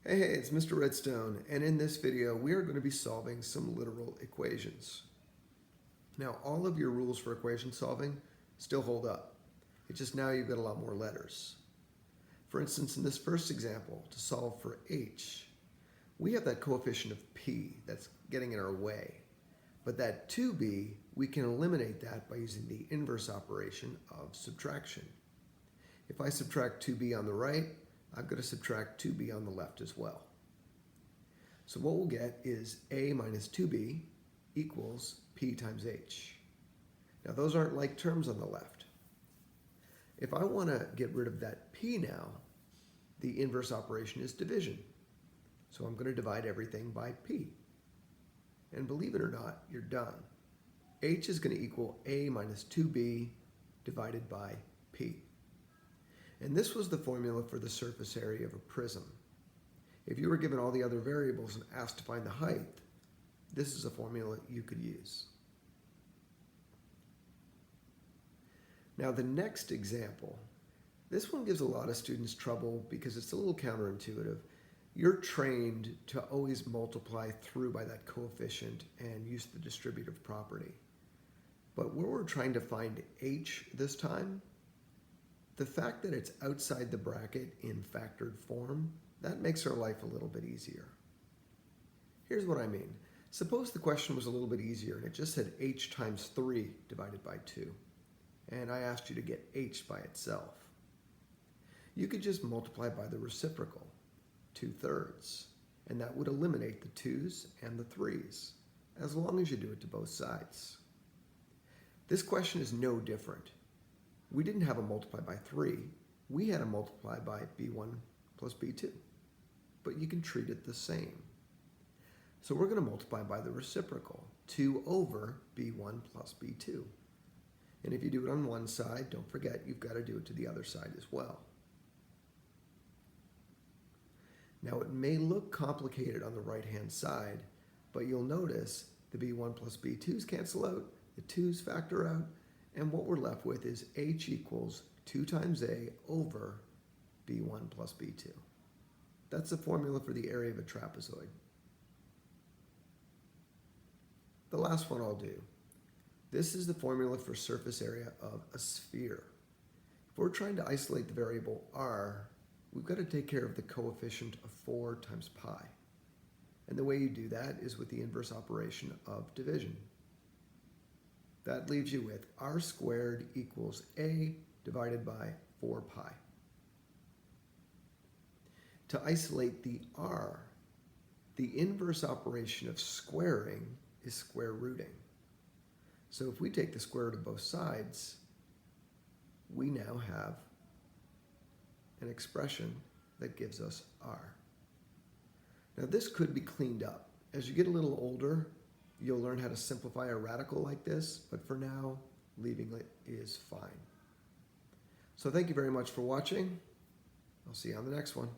Hey, it's Mr. Redstone, and in this video we are going to be solving some literal equations. Now, all of your rules for equation solving still hold up. It's just now you've got a lot more letters. For instance, in this first example, to solve for h, we have that coefficient of p that's getting in our way. But that 2b, we can eliminate that by using the inverse operation of subtraction. If I subtract 2b on the right, I've got to subtract 2b on the left as well. So what we'll get is a minus 2b equals p times h. Now those aren't like terms on the left. If I want to get rid of that p now, the inverse operation is division. So I'm going to divide everything by p. And believe it or not, you're done. H is going to equal a minus 2b divided by p. And this was the formula for the surface area of a prism. If you were given all the other variables and asked to find the height, this is a formula you could use. Now the next example, this one gives a lot of students trouble because it's a little counterintuitive. You're trained to always multiply through by that coefficient and use the distributive property. But where we're trying to find h this time, the fact that it's outside the bracket in factored form, that makes our life a little bit easier. Here's what I mean. Suppose the question was a little bit easier and it just said h times 3 divided by 2. And I asked you to get h by itself. You could just multiply by the reciprocal, 2/3, and that would eliminate the 2's and the 3's, as long as you do it to both sides. This question is no different. We didn't have a multiply by 3, we had a multiply by b1 plus b2. But you can treat it the same. So we're going to multiply by the reciprocal, 2 over b1 plus b2. And if you do it on one side, don't forget you've got to do it to the other side as well. Now it may look complicated on the right-hand side, but you'll notice the b1 plus b2's cancel out, the 2's factor out, and what we're left with is h equals 2 times a over b1 plus b2. That's the formula for the area of a trapezoid. The last one I'll do. This is the formula for surface area of a sphere. If we're trying to isolate the variable r, we've got to take care of the coefficient of 4 times pi. And the way you do that is with the inverse operation of division. That leaves you with r squared equals a divided by 4 pi. To isolate the r, the inverse operation of squaring is square rooting. So if we take the square root of both sides, we now have an expression that gives us r. Now this could be cleaned up. As you get a little older, you'll learn how to simplify a radical like this, but for now, leaving it is fine. So thank you very much for watching. I'll see you on the next one.